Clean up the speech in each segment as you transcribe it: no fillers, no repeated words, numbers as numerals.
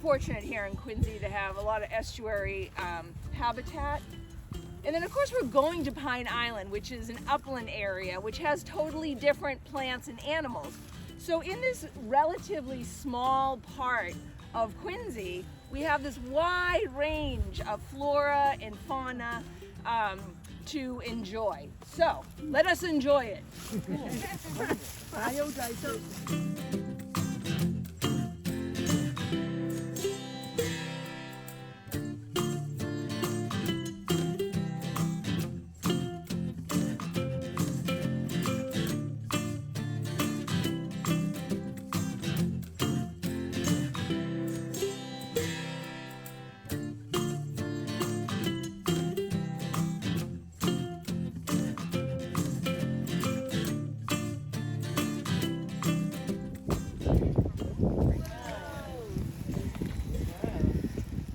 fortunate here in Quincy to have a lot of estuary habitat. And then of course we're going to Pine Island, which is an upland area, which has totally different plants and animals. So in this relatively small part of Quincy, we have this wide range of flora and fauna to enjoy. So let us enjoy it.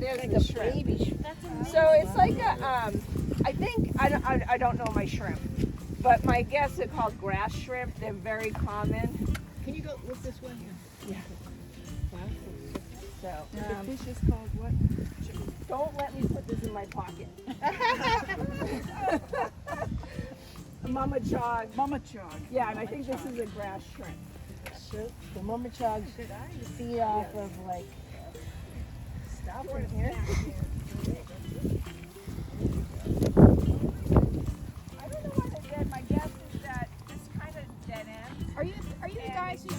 There's the shrimp. So it's like a, I don't know my shrimp, but my guess they're called grass shrimp. They're very common. Can you go with this one here? Yeah. So The fish is called what? don't let me put this in my pocket. Mama chog. Mama chog. Yeah, and I think this is a grass shrimp. Shrimp. The mama chog feed off of like stuff in here. I don't know what they did. My guess is that this kind of dead ends. Are you the guys who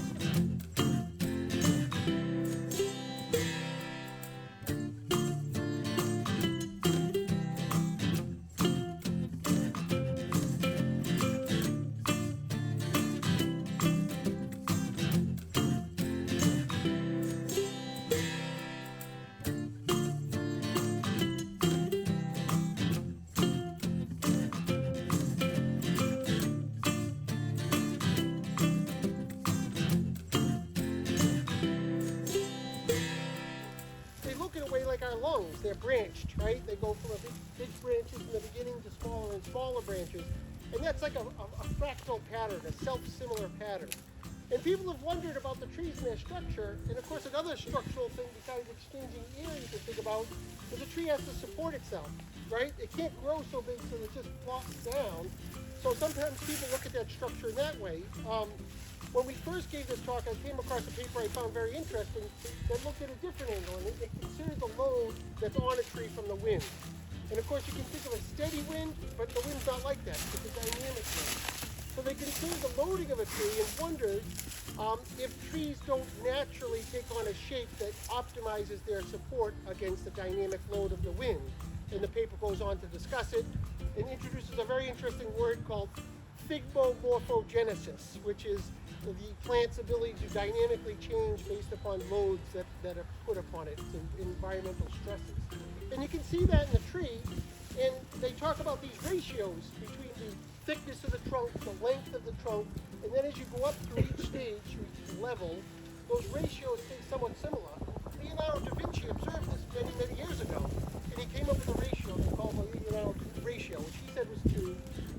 like our lungs, they're branched, right? They go from big branches in the beginning to smaller and smaller branches. And that's like a fractal pattern, a self-similar pattern. And people have wondered about the trees and their structure. And of course, another structural thing besides exchanging air you can think about is a tree has to support itself, right? It can't grow so big so it just flops down. So sometimes people look at that structure in that way. When we first gave this talk, I came across a paper I found very interesting that looked at a different angle, and it considered the load that's on a tree from the wind. And of course, you can think of a steady wind, but the wind's not like that. It's a dynamic wind. So they considered the loading of a tree and wondered if trees don't naturally take on a shape that optimizes their support against the dynamic load of the wind. And the paper goes on to discuss it and introduces a very interesting word called thigmomorphogenesis, which is the plant's ability to dynamically change based upon loads that are put upon it, environmental stresses. And you can see that in the tree, and they talk about these ratios between the thickness of the trunk, the length of the trunk, and then as you go up through each stage, each level, those ratios stay somewhat similar. Leonardo da Vinci observed this many, many years ago, and he came up with a ratio called the Leonardo ratio, which he said was 2.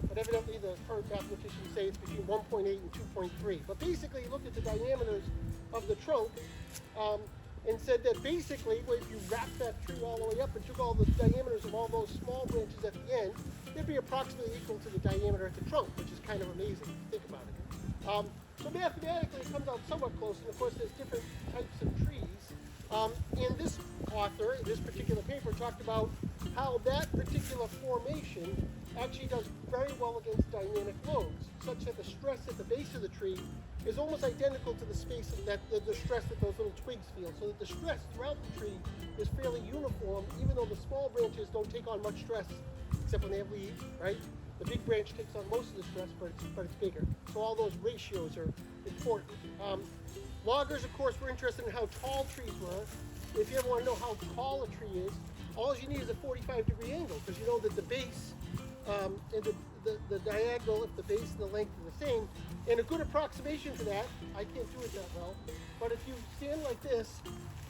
But evidently the current mathematicians say it's between 1.8 and 2.3. But basically he looked at the diameters of the trunk and said that basically if you wrap that tree all the way up and took all the diameters of all those small branches at the end, it'd be approximately equal to the diameter at the trunk, which is kind of amazing if you think about it. So mathematically it comes out somewhat close, and of course there's different types of trees. And this author, in this particular paper, talked about how that particular formation actually does very well against dynamic loads, such that the stress at the base of the tree is almost identical to the space that the stress that those little twigs feel, so that the stress throughout the tree is fairly uniform, even though the small branches don't take on much stress, except when they have leaves, right? The big branch takes on most of the stress, but it's bigger. So all those ratios are important. Loggers, of course, were interested in how tall trees were. If you ever want to know how tall a tree is, all you need is a 45-degree angle, because you know that the base and the diagonal, if the base and the length are the same, and a good approximation for that, I can't do it that well, but if you stand like this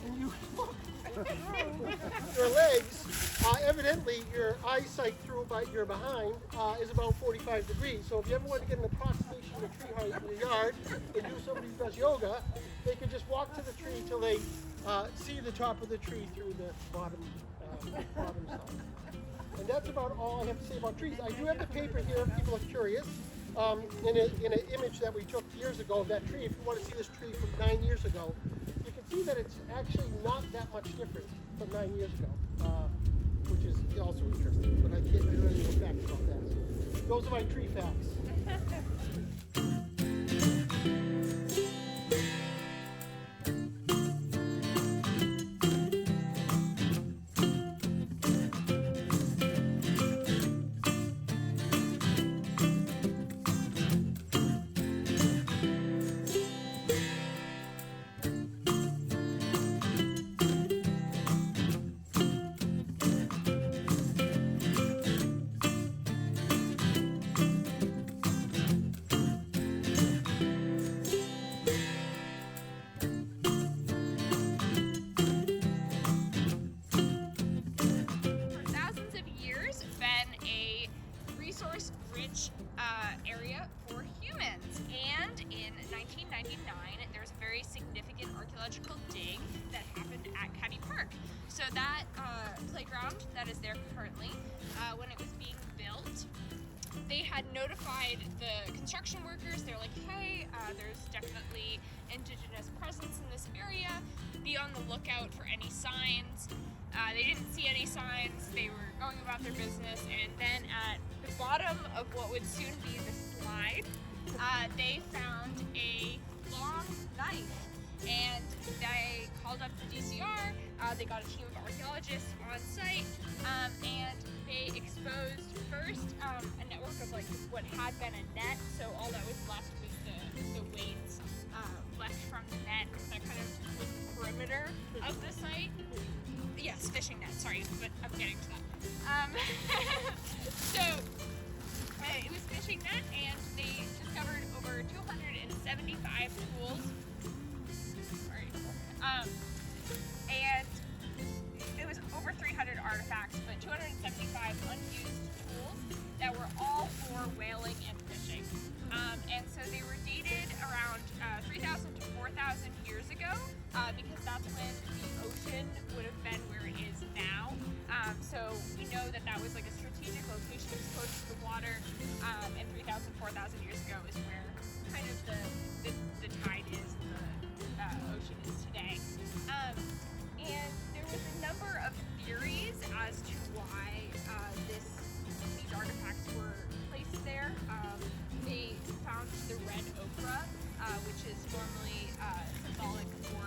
and you look your legs, evidently your eyesight through your behind is about 45 degrees. So if you ever want to get an approximation of tree height in your yard and do somebody who does yoga, they can just walk to the tree till they see the top of the tree through the bottom side. And that's about all I have to say about trees. I do have the paper here if people are curious. In an image that we took years ago of that tree. If you want to see this tree from 9 years ago, you can see that it's actually not that much different from 9 years ago, which is also interesting. But I don't know any facts about that. So those are my tree facts. 1999, there was a very significant archaeological dig that happened at Caddy Park. So that playground that is there currently, when it was being built, they had notified the construction workers. They're like, hey, there's definitely indigenous presence in this area. Be on the lookout for any signs. They didn't see any signs. They were going about their business. And then at the bottom of what would soon be the slide, they found a long knife. And they called up the DCR. They got a team of archaeologists on site, and they exposed first a network of like what had been a net. So all that was left was the weights left from the net that kind of was the perimeter of the site. Yes, fishing net. Sorry, but I'm getting to that. So it was fishing net, and they discovered over 275 tools. And it was over 300 artifacts, but 275 unused tools that were all for whaling and fishing. And so they were dated around 3,000 to 4,000 years ago, because that's when the ocean would have been where it is now. So we know that that was like a strategic location, it was close to the water, and 3,000, 4,000 years ago is where kind of the tide is, the ocean is today. And there was a number of theories as to why these artifacts were placed there. They found the red ochre, which is normally symbolic for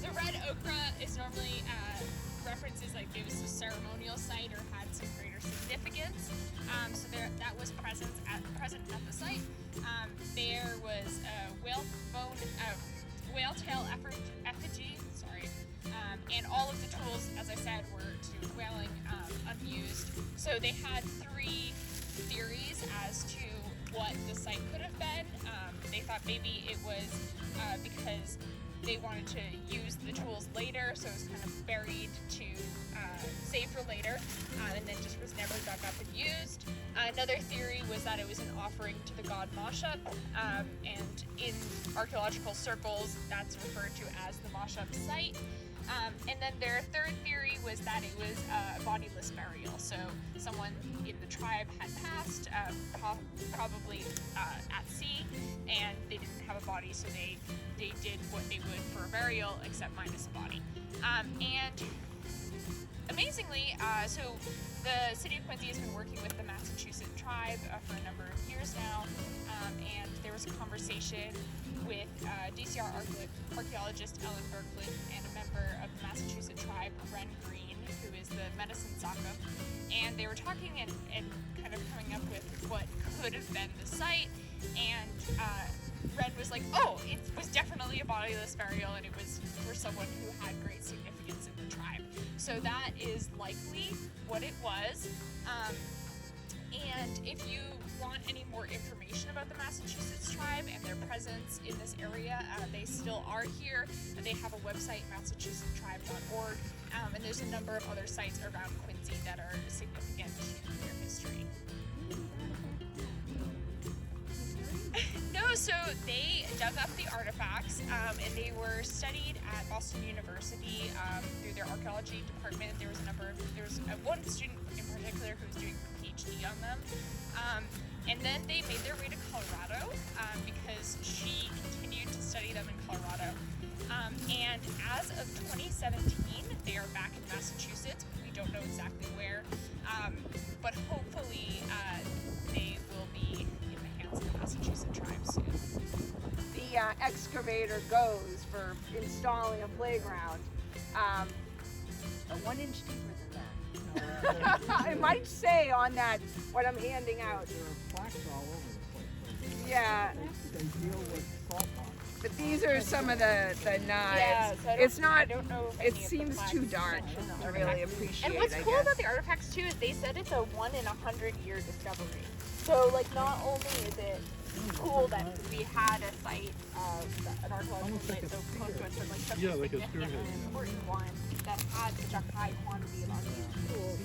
the red ochre is normally references like it was a ceremonial site or had some greater significance. So that was present at the site. There was a whale tail effigy, and all of the tools, as I said, were to whaling unused. So they had three theories as to what the site could have been. They thought maybe it was because they wanted to use the tools later, so it was kind of buried to save for later, and then just was never dug up and used. Another theory was that it was an offering to the god Mashep, and in archaeological circles, that's referred to as the Mashep site. And then their third theory was that it was a bodiless burial, so someone in the tribe had passed, probably at sea, and they didn't have a body, so they did what they would for a burial, except minus a body. And amazingly, so the city of Quincy has been working with the Massachusetts tribe for a number of years now, and there was a conversation with DCR archaeologist Ellen Berkland and a member of the Massachusetts tribe, Ren Green, who is the medicine Saka, and they were talking and kind of coming up with what could have been the site, and Ren was like, oh, it was definitely a bodiless burial, and it was for someone who had great significance in the tribe. So that is likely what it was. And if you want any more information about the Massachusetts tribe and their presence in this area, they still are here. They have a website, massachusettstribe.org, and there's a number of other sites around Quincy that are significant to their history. No, so they dug up the artifacts, and they were studied at Boston University through their archaeology department. There was one student in particular who was doing a PhD on them, and then they made their way to Colorado because she continued to study them in Colorado. And as of 2017, they are back in Massachusetts. We don't know exactly where, but hopefully they will be in the hands of the Massachusetts tribe soon. The excavator goes for installing a playground. 1 inch deeper than that. I might say on that what I'm handing out. There are plaques all over the place. Yeah, They deal with salt ponds. but these are some of the knives. Yeah, so it's not. I don't know if It any of the seems plaques too dark mention the to really artifacts. appreciate. And what's I cool guess. about the artifacts too is they said it's a 1 in 100-year discovery. So like not only is it cool that we had a site an archaeological site so close to us, but like such a significant and important one that had such a high quantity of unused tools.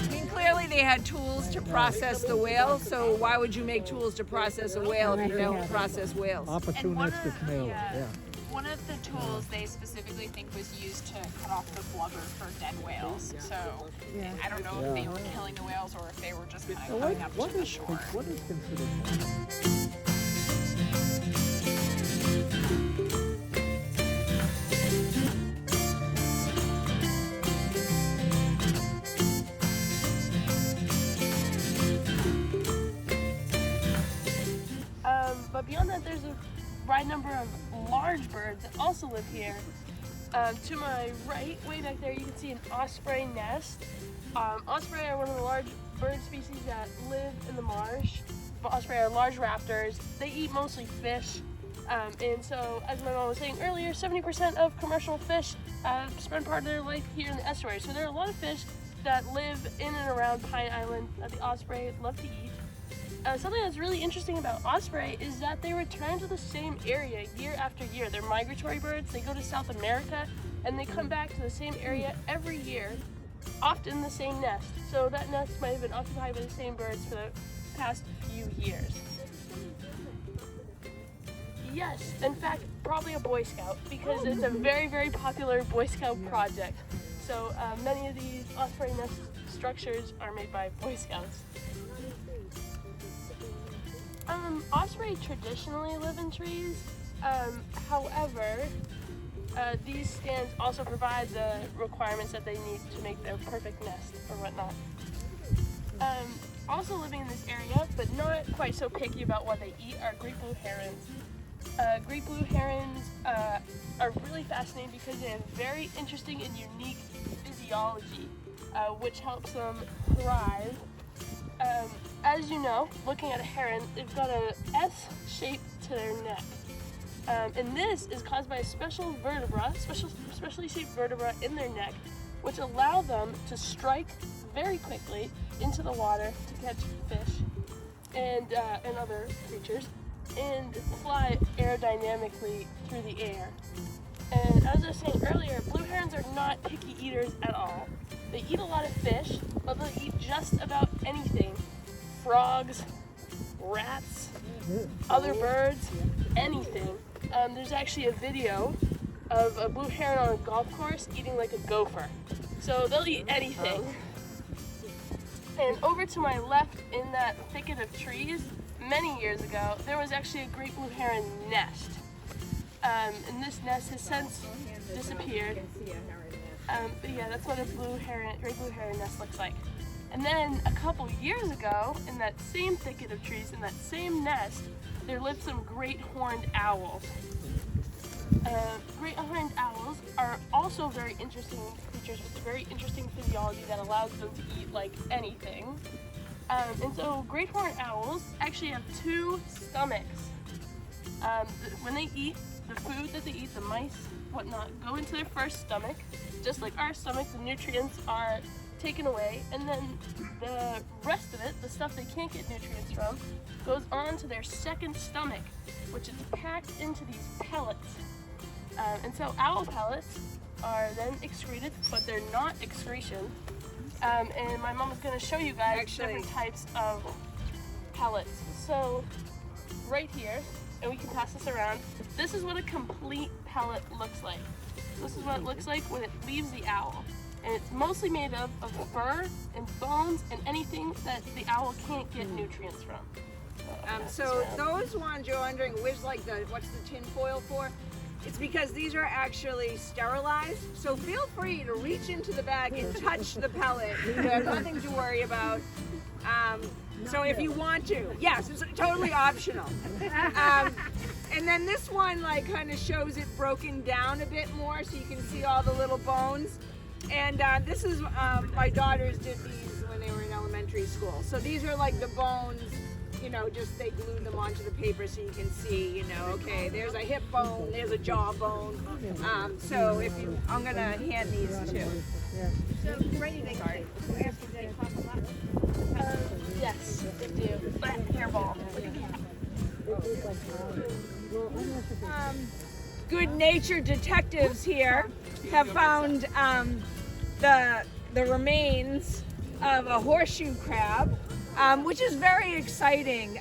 I mean, clearly they had tools to process the whale. So why would you make tools to process a whale if you don't process whales? Opportunistic male, yeah. One of the tools they specifically think was used to cut off the blubber for dead whales. So I don't know if they were killing the whales or if they were just kind of coming up to the shore. What is considered? But beyond that, there's a wide number of large birds that also live here. To my right, way back there, you can see an osprey nest. Osprey are one of the large bird species that live in the marsh. Osprey are large raptors. They eat mostly fish. And so, as my mom was saying earlier, 70% of commercial fish spend part of their life here in the estuary. So there are a lot of fish that live in and around Pine Island that the osprey love to eat. Something that's really interesting about osprey is that they return to the same area year after year. They're migratory birds. They go to South America and they come back to the same area every year, often the same nest. So that nest might have been occupied by the same birds for the past few years. Yes, in fact, probably a Boy Scout because it's a very, very popular Boy Scout project. So many of these osprey nest structures are made by Boy Scouts. Osprey traditionally live in trees. However, these stands also provide the requirements that they need to make their perfect nest or whatnot. Also living in this area, but not quite so picky about what they eat, are great blue herons. Great blue herons are really fascinating because they have very interesting and unique physiology, which helps them thrive. As you know, looking at a heron, they've got an S shape to their neck. And this is caused by a special vertebra, specially shaped vertebra in their neck, which allow them to strike very quickly into the water to catch fish and other creatures, and fly aerodynamically through the air. And as I was saying earlier, blue herons are not picky eaters at all. They eat a lot of fish, but they'll eat just about anything. Frogs, rats, other birds, anything. There's actually a video of a blue heron on a golf course eating like a gopher. So they'll eat anything. And over to my left in that thicket of trees, many years ago, there was actually a great blue heron nest. And this nest has since disappeared. But yeah, that's what a great blue heron nest looks like. And then a couple years ago, in that same thicket of trees, in that same nest, there lived some great horned owls. Great horned owls are also very interesting creatures with a very interesting physiology that allows them to eat like anything. And so great horned owls actually have two stomachs. When they eat, the food that they eat, the mice, whatnot, go into their first stomach. Just like our stomach, the nutrients are taken away, and then the rest of it, the stuff they can't get nutrients from, goes on to their second stomach, which is packed into these pellets. And so owl pellets are then excreted, but they're not excretion. And my mom is going to show you guys different types of pellets. So right here, and we can pass this around, this is what a complete pellet looks like. This is what it looks like when it leaves the owl. And it's mostly made up of fur and bones and anything that the owl can't get nutrients from. So those ones you're wondering, what's the tin foil for? It's because these are actually sterilized. So feel free to reach into the bag and touch the pellet. You have nothing to worry about. So if you want to, yes, it's totally optional. And then this one kind of shows it broken down a bit more, so you can see all the little bones. And this is my daughters did these when they were in elementary school. So these are like the bones. Just they glued them onto the paper so you can see, okay, there's a hip bone, there's a jaw bone. So I'm gonna hand these too. So ready to start. Yes, they do. But hairball. Good nature detectives here have found the remains of a horseshoe crab. Which is very exciting.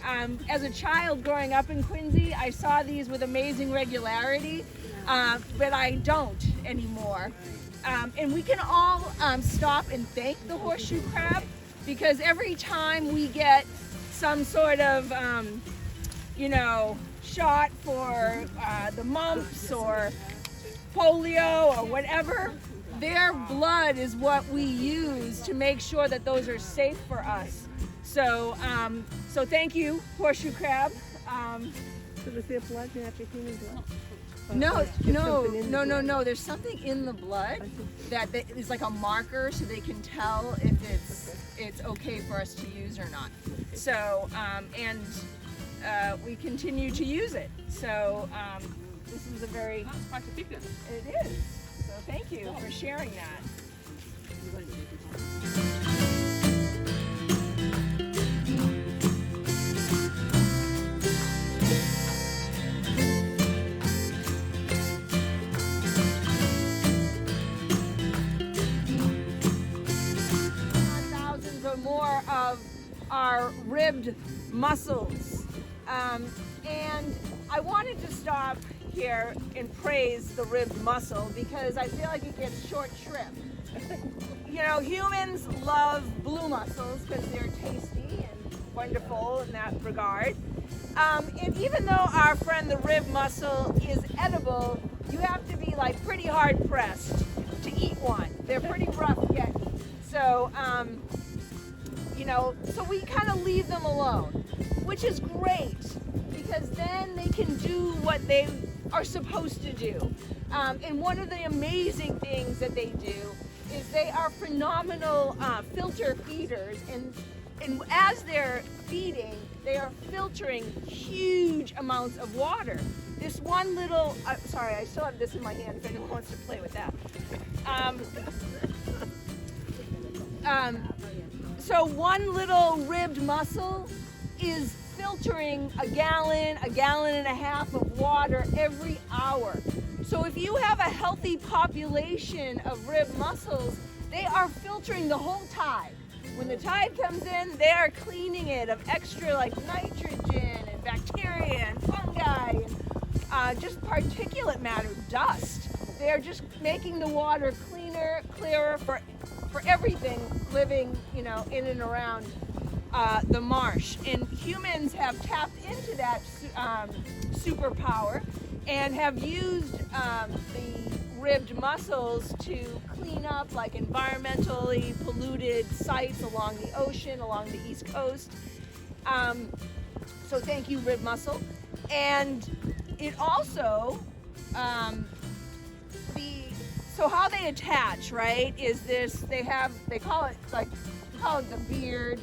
As a child growing up in Quincy, I saw these with amazing regularity, but I don't anymore. And we can all stop and thank the horseshoe crab, because every time we get some sort of, shot for the mumps or polio or whatever, their blood is what we use to make sure that those are safe for us. So thank you, horseshoe crab. So is there blood matching human blood? No. There's something in the blood that is like a marker, so they can tell if it's okay for us to use or not. So we continue to use it. So this is a very it is. So thank you for sharing that. More of our ribbed mussels, and I wanted to stop here and praise the ribbed mussel because I feel like it gets short shrift. Humans love blue mussels because they're tasty and wonderful in that regard, and even though our friend the ribbed mussel is edible, you have to be pretty hard pressed to eat one. They're pretty rough getting. So so we kind of leave them alone, which is great because then they can do what they are supposed to do. And one of the amazing things that they do is they are phenomenal filter feeders, and as they're feeding, they are filtering huge amounts of water. This one little, sorry, I still have this in my hand if anyone wants to play with that. So one little ribbed mussel is filtering a gallon and a half of water every hour. So if you have a healthy population of ribbed mussels, they are filtering the whole tide. When the tide comes in, they are cleaning it of extra nitrogen and bacteria and fungi and just particulate matter, dust. They're just making the water cleaner, clearer for everything living, in and around the marsh. And humans have tapped into that superpower and have used the ribbed mussels to clean up like environmentally polluted sites along the ocean, along the East Coast. So thank you, Rib Mussel. And it also, so how they attach, right, is this, they call it the beard,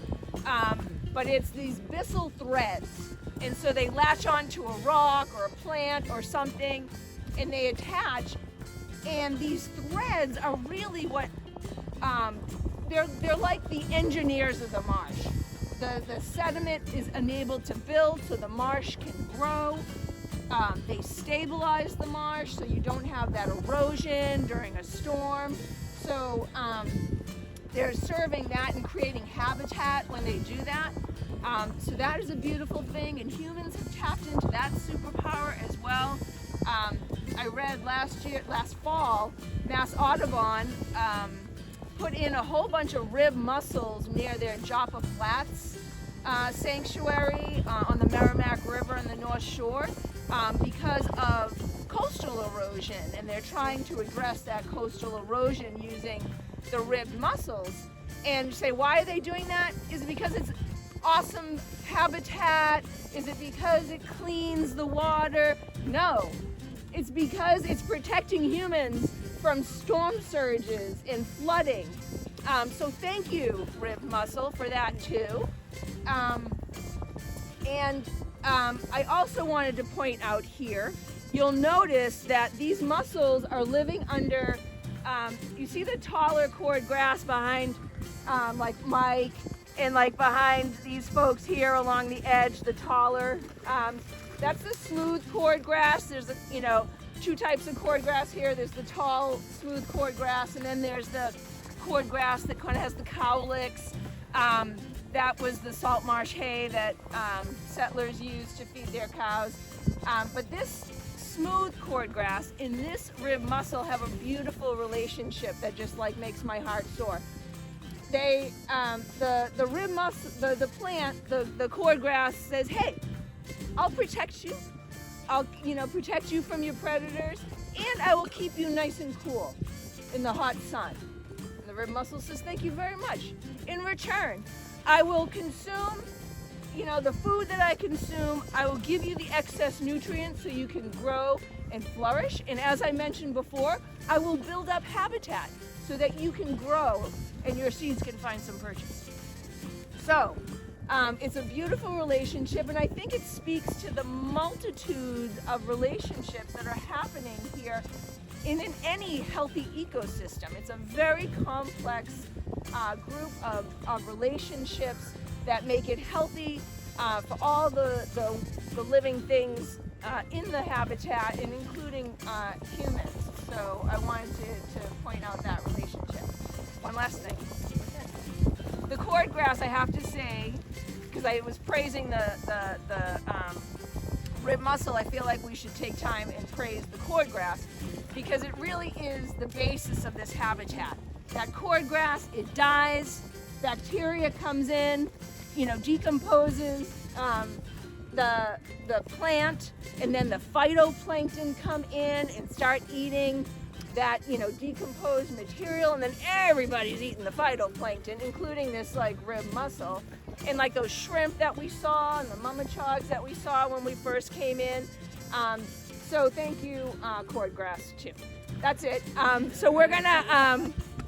but it's these byssal threads. And so they latch onto a rock or a plant or something, and they attach. And these threads are really what, they're like the engineers of the marsh. The sediment is enabled to build so the marsh can grow. They stabilize the marsh so you don't have that erosion during a storm. So they're serving that and creating habitat when they do that. So that is a beautiful thing, and humans have tapped into that superpower as well. I read last fall, Mass Audubon put in a whole bunch of rib mussels near their Joppa Flats sanctuary on the Merrimack River in the North Shore because of coastal erosion, and they're trying to address that coastal erosion using the ribbed mussels. And you say, why are they doing that? Is it because it's awesome habitat? Is it because it cleans the water? No, it's because it's protecting humans from storm surges and flooding. So thank you, Rib Mussel, for that too. I also wanted to point out here, you'll notice that these mussels are living under, you see the taller cord grass behind like Mike, and like behind these folks here along the edge, the taller, that's the smooth cord grass. There's two types of cord grass here. There's the tall, smooth cord grass, and then there's the cord grass that kind of has the cowlicks. That was the salt marsh hay that settlers used to feed their cows. But this smooth cord grass and this rib mussel have a beautiful relationship that just like makes my heart soar. They, the rib mussel, the plant, the cord grass says, hey, I'll protect you. I'll, protect you from your predators, and I will keep you nice and cool in the hot sun. And the rib mussel says, thank you very much. In return, I will consume, the food that I consume, I will give you the excess nutrients so you can grow and flourish. And as I mentioned before, I will build up habitat so that you can grow and your seeds can find some purchase. So, it's a beautiful relationship, and I think it speaks to the multitude of relationships that are happening here in any healthy ecosystem. It's a very complex group of relationships that make it healthy for all the living things in the habitat, and including humans. So I wanted to point out that relationship. One last thing. The cord grass, I have to say, because I was praising the rib mussel, I feel like we should take time and praise the cord grass, because it really is the basis of this habitat. That cord grass, it dies, bacteria comes in, decomposes the plant, and then the phytoplankton come in and start eating that decomposed material, and then everybody's eating the phytoplankton, including this like rib mussel, and like those shrimp that we saw and the mamachogs that we saw when we first came in. So thank you, cord grass too. That's it. So we're gonna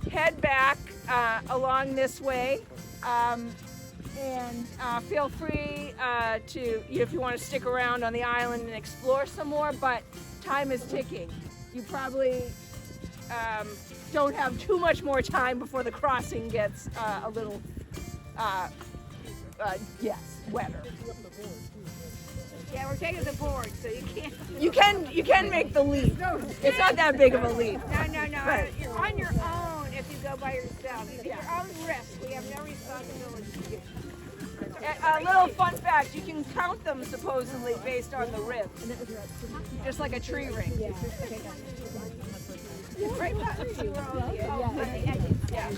head back along this way, and feel free to, if you want to stick around on the island and explore some more, but time is ticking. You probably don't have too much more time before the crossing gets a little, wetter. Yeah, we're taking the board, so you can't. You can make the leap. It's not that big of a leap. No. Right. You're on your own if you go by yourself. It's your own risk. We have no responsibility. A little fun fact, you can count them supposedly based on the ribs. Just like a tree ring. Right, Pat? Yeah.